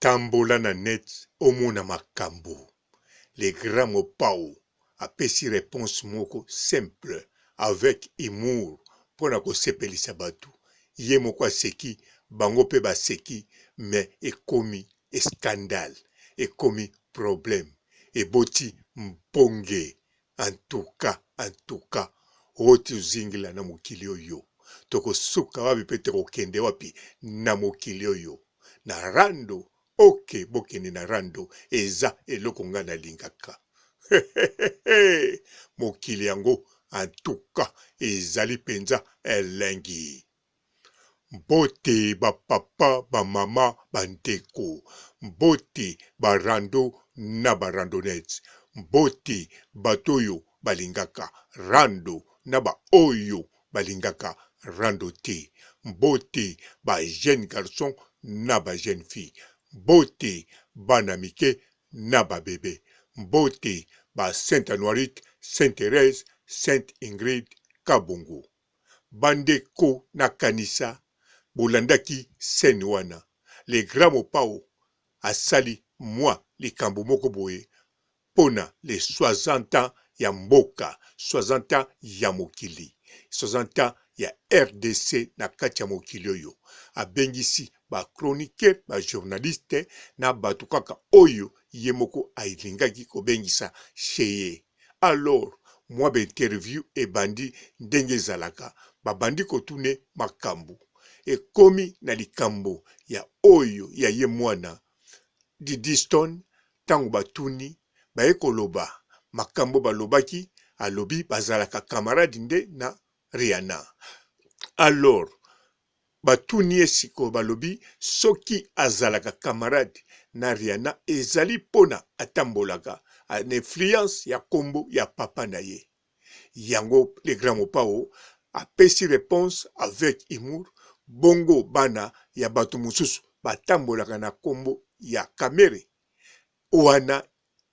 Tambola na net omona makambo. Le grand Mopao apesi réponse moko simple avec humour pona kosepelisa bato. Ye moko aseki bango pe baseki mais ekomi scandale, ekomi problème, eboti mponge. En tout cas, oti zingila na mokili oyo. Toko suka wapi pe toko kende wapi na mokili oyo. Na rando, ok, bokende na rando, eza eloko nga na lingaka. Mokili yango, en tout cas, ezali penza elengi. Mbote ba papa, ba mama, ba ndeko. Mbote ba rando na ba randonnette. Mbote batoyo balingaka rando na ba oyo balingaka rando te. Mbote ba jeune garçon na ba jeune fille. Mbote bana mike na ba bébé. Mbote ba Sainte Anuarite, Sainte Thérèse, Sainte Ingrid Kabongo. Bandeko na kanisa bolandaki seni wana. Le grand Mopao asali moi likambo moko boye pona les 60 ans ya mboka, 60 ans ya mokili, 60 ans ya RDC na kati ya mokili oyo. Abengisi ba chroniqueur, ba journaliste na bato kaka oyo ye moko ailingaki kobengisa cheye. Alors, moi ba interview ebandi ndenge ezalaka, babandi kotune makambo. Ekomi na likambo ya oyo ya ye mwana Didi Stone, tango batuni baye koloba makambo balobaki alobi bazalaka camarade nde na Rihanna. Alors batuni esiko balobi soki azalaka camarade na Rihanna ezali pona atambolaka an influence ya kombo ya papa na ye. Yango le grand Mopao apesi réponse avec humour. Bongo bana ya bato mususu batambolaka na kombo ya Kamere. Wana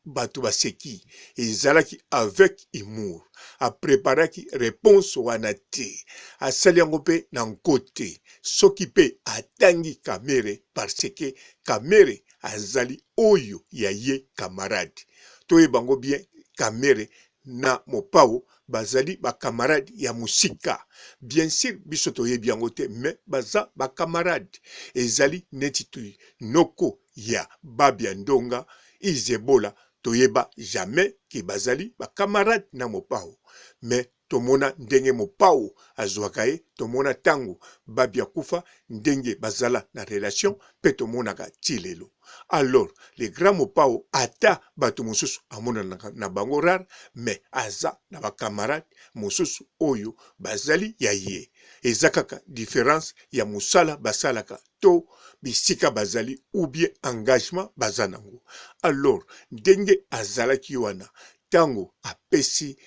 bato baseki ezalaki avec humour. Apreparaki réponse wana te. Asali yango pe na nkote. Soki pe atangi Kamere parce que Kamere azali oyo ya ye camarade. Toye bango bien Kamere na Mopao bazali ba camarade ya musika. Bien sûr biso toyebi yango te mais baza ba camarade. Ezali neti tu noko ya Babia Ndonga Izebola toyeba jamais ki bazali ba camarade na Mopao. Mais tomona ndenge Mopao azwaka ye, tomona tango Babia kufa ndenge bazala na relation pe tomona ka tilelo. Alors, le grand Mopao ata bato mususu amona na bango rare, mais aza na ba camarade mususu oyo bazali ya ye. Ezakaka différence ya musala basalaka to bisika bazali ou bien engagement bazanango. Alors, ndenge azalaki wana tango apesi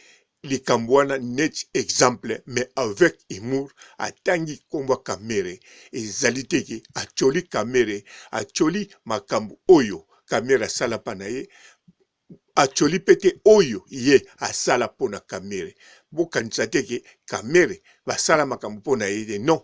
likambo wana net exemple mais avec humour atangi kombo Kamere ezali teke acholi Kamere acholi makambo oyo Kamere asala pa na ye acholi pete oyo ye asala pona Kamere. Bokanisa teke Kamere basala makambo pona ye non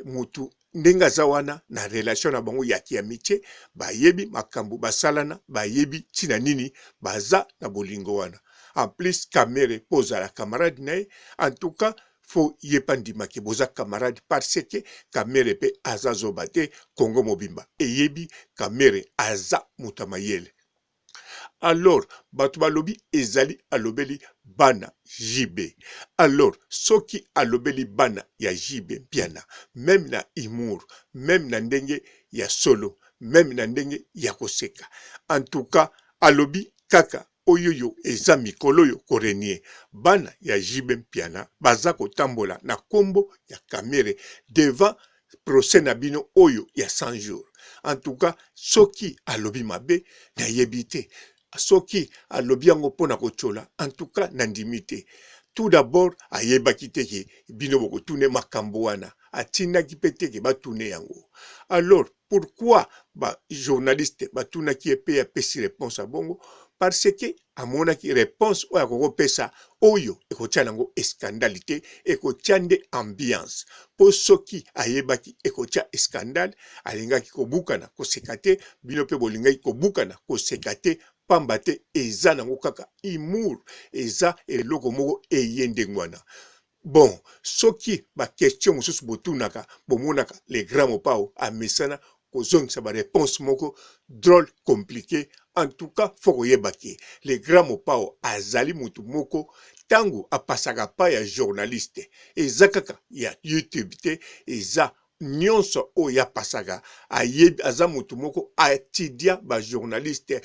mutu ndenga za wana na relation na bango ya amitié bayebi makambo basalana bayebi tina nini baza na bolingo wana. En plus Kamere posa la camarade nae, en tout cas faut yepandima ke boza camarade parce que Kamere pe aza zobate Congo mobimba eyebi Kamere aza mutamayele. Alors bato balobi ezali alobeli bana jibe. Alors soki alobeli bana ya jibe piana même na humour, même na ndenge ya solo, même na ndenge ya koseka. En tout cas alobi kaka oyoyo eza mikolo yo korenie bana ya jibe piana baza kotambola na kombo ya Kamere devant procès na bino oyo ya 100 jours. En tout cas soki alobi mabe na yebite. Soki alobi yango pona kochola, en tout cas nandimite. tout d'abord ayebaki te ke bino bokotune makambo wana atindaki mpe te ke batune yango. Alors pourquoi ba journaliste batunaki ye mpe apesi réponse à bongo? Parce que amonaki réponse oyo akokopesa oyo ekotia nango escandale te, ekotia nde ambiance. Po soki ayebaki ekotia escandale, alingaki kobukana koseka te, bino mpe bolingaki kobukana koseka te, pamba te eza nango kaka humour, eza eloko moko eyende ngwana. Bon, soki ba question mosusu botunaka, bomonaka le grand mopao amesana kozongisa ba réponse moko drôle compliqué. En tout cas, faut koyebaki le grand mopao azali mutu moko tango apasaka pa ya journaliste. Eza kaka ya YouTube te, eza nyonso oyo apasaka ayebi aza mutu moko atidia ba journaliste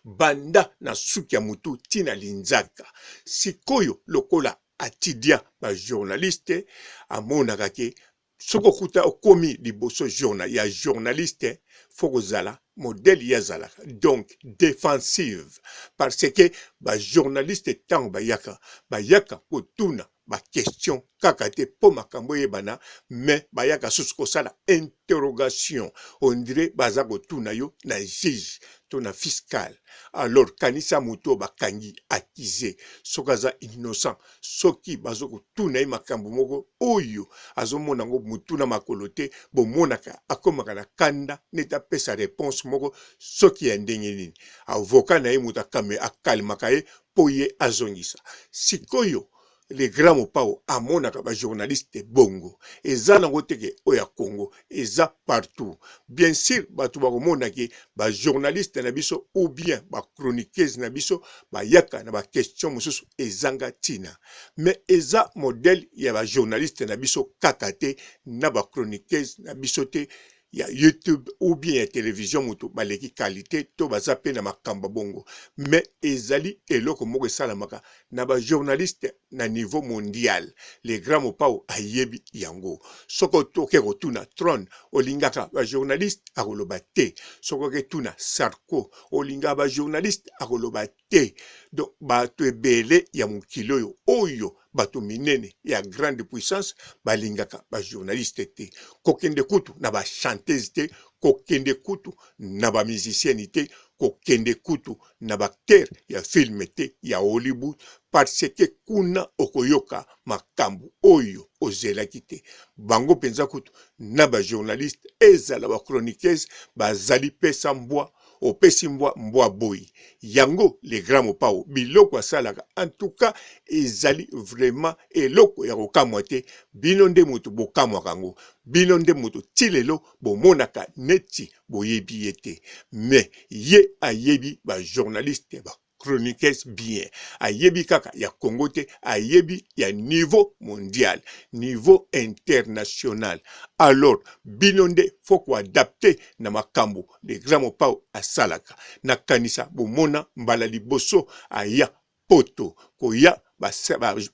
banda na suki ya mutu tina linzaka. Sikoyo lokola atidia ba journaliste amonaka ke soko kuta okomi liboso ya journaliste faut zala modèle ya zala donc défensive parce que ba journaliste tant bayaka kotuna ba question kaka te po makambo yebana mais bayaka susu kosala interrogation on dirait baza kotuna yo na juge to na fiscal. Alors kanisa muto bakangi accusé sokaza innocent soki bazo kotuna ye makambo moko oyo azomona ngo mutuna makolo te bomonaka akomaka na kanda neta pesa réponse moko soki ya ndenge nini avocat na ye mutu akalimaka ye po ye azongisa. Sikoyo le grand mopao amonaka ba journaliste bongo eza nango teke oya Congo eza partout. Bien sûr batu bakomonaki ba journaliste na biso ou bien ba chroniqueuse na biso bayaka na ba question mosusu ezanga tina, mais eza modèle ya ba journaliste na biso kaka te na ba chroniqueuse na biso te ya YouTube ou bien ya télévision mutu baleki qualité to baza pe na makamba bongo, mais ezali eloko moko esalamaka na ba journaliste na niveau mondial. Les grands mopao ayebi yango. Soko toke kotuna Tron olingaka ba journaliste akoloba te, soko ke tuna Sarko olinga ba journaliste akoloba te. Donc bato ebele ya mokili oyo oyo bato minene ya grande puissance balingaka ba journaliste te. Kokende kutu na ba chanteuse te, kokende kutu na ba musicienne te, kokende kutu na ba acteur ya film te ya Hollywood parce que kuna okoyoka makambo oyo ozelaki te. Bango penza kutu na ba journaliste ezala ba chroniqueuse bazali pesa mbwa opesi mbwa boy yango le grand mopao biloko asalaka en tout cas ezali vraiment eloko ya kokamwa te. Bino nde mutu bokamwa kango, bino nde mutu tilelo bomonaka neti boyebi ye te, mais ye ayebi ba journaliste ba chroniqueuse bien, ayebi kaka ya Congo te, ayebi ya niveau mondial, niveau international. Alors bino nde faut ko adapter na makambo le grand mopao asalaka na kanisa bomona mbala liboso aya poto koya ba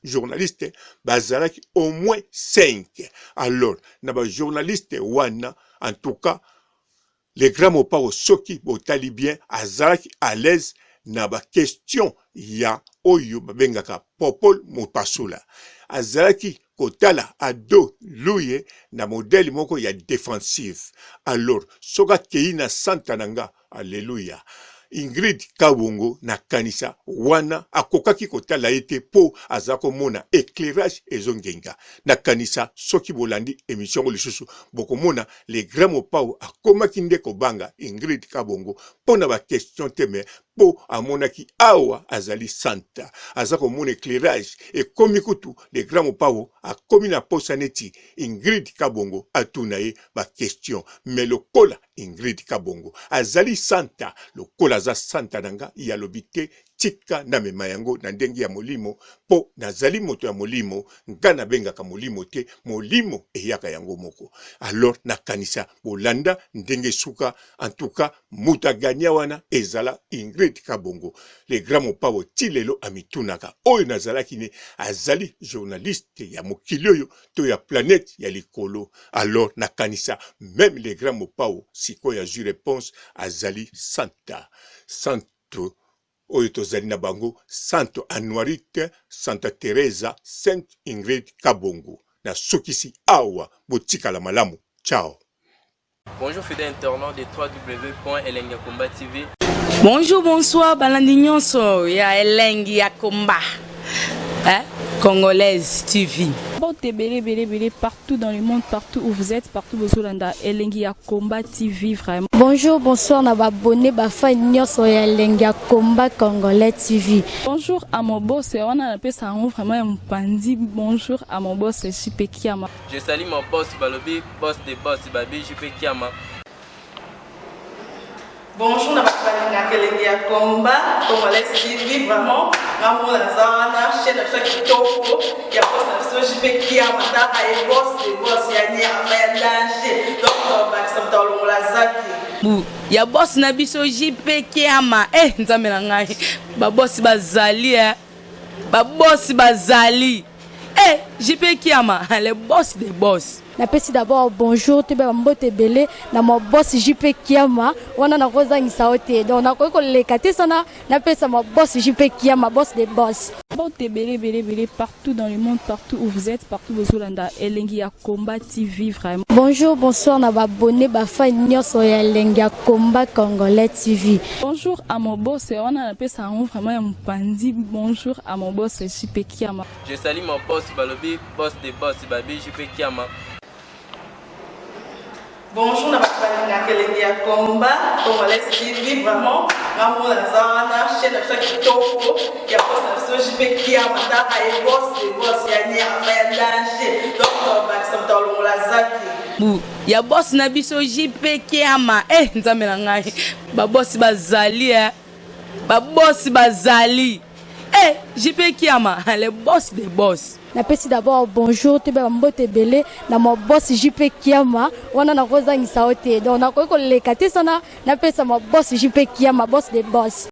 journaliste bazalaki au moins 5. Alors na ba journaliste wana en tout cas le grand mopao soki botali bien azalaki à l'aise na ba question ya oyo babengaka popol mopasula, azalaki kotala ado luye na modèle moko ya défensive. Alors soka kei na santa nanga, alléluia, Ingrid Kabongo na kanisa wana akokaki kotala ete po azako mona éclairage ezongenga na kanisa. Soki bolandi émission lisusu bokomona le grand mopao akomaki nde kobanga Ingrid Kabongo pona ba question teme po amonaki awa azali santa azako mona éclairage et komi kutu le grand mopao akomi na posa neti Ingrid Kabongo atunaye ba question, mais lokola Ingrid Kabongo azali santa lokola aza santa nanga ya lobite tika na mema yango na ndenge ya molimo po nazali moto ya molimo nga na bengaka molimo te, molimo eyaka yango moko. Alors na kanisa bolanda ndenge suka en tout cas mutaganya wana ezala Ingrid Kabongo le grand mopao tilelo amitunaka oyo nazalaki ne azali journaliste ya mokili oyo to ya planète ya likolo. Alors na kanisa même le grand mopao siko ya ju réponse azali santa santo oyo tozali na bango Santo Anuarite, Santa Teresa, Sainte Ingrid Kabongo. Na sokisi awa botikala malamu. Ciao. Bonjour fidèles internautes de www.elengiakomba TV. Bonjour, bonsoir, balandi nyonso ya Elengi ya Komba. Congolaise TV. Bon, belé partout dans le monde, partout où vous êtes, partout où vous êtes, Elengi ya Komba TV vraiment. Bonjour, bonsoir, na abonné ba fa nyonso ya Elengi ya Komba Congolais TV. Bonjour à mon boss, on a appelé ça vraiment un pandi. Bonjour à mon boss, JP Kiama. Je salue mon boss Balobi, boss de boss Babi, JP Kiama. Bonjour, na bakalanga Elengi ya Komba Congolais TV vraiment. Ngamo na zana chaîne ça kitoko ya boss na JP Kiama ta ay boss de boss ya ni ya danger. Donc ba samta longola zaki. Ya boss na biso JP Kiama. Nzambe na ngai. Ba boss bazali Ba boss bazali. JP Kiama, le boss des boss. Napesi d'abord bonjour, tu peux mbote belé na mon boss JP Kiama, wana na kozangisa ote. Donc na ko lekate sana, napesa mon boss JP Kiama, boss des boss. Bon, belé partout dans le monde, partout où vous êtes, partout où vous êtes, Elengi ya Komba TV vraiment. Bonjour, bonsoir, na abonné ba fa nyonso ya Elengi ya Komba Congolais TV. Bonjour à mon boss, on a appelé ça vraiment un pandi. Bonjour à mon boss JP Kiama. Je salue mon boss Balobi, boss de boss Babi, JP Kiama. Bonjour, na bakalanga Elengi ya Komba Congolais TV vraiment. Ngamo na zana chaîne ça kitoko ya boss na JP Kiama ta ay boss de boss ya ni ya danger. Donc ba samta longola zaki. Ya boss na biso JP Kiama. Nzambe na ngai. Ba boss bazali Ba boss bazali. JP Kiama, le boss des boss. Napesi d'abord bonjour, tu peux mbote belé na mon boss JP Kiama, wana na kozangisa ote. Donc na ko lekate sana, napesa mon boss JP Kiama, boss des boss.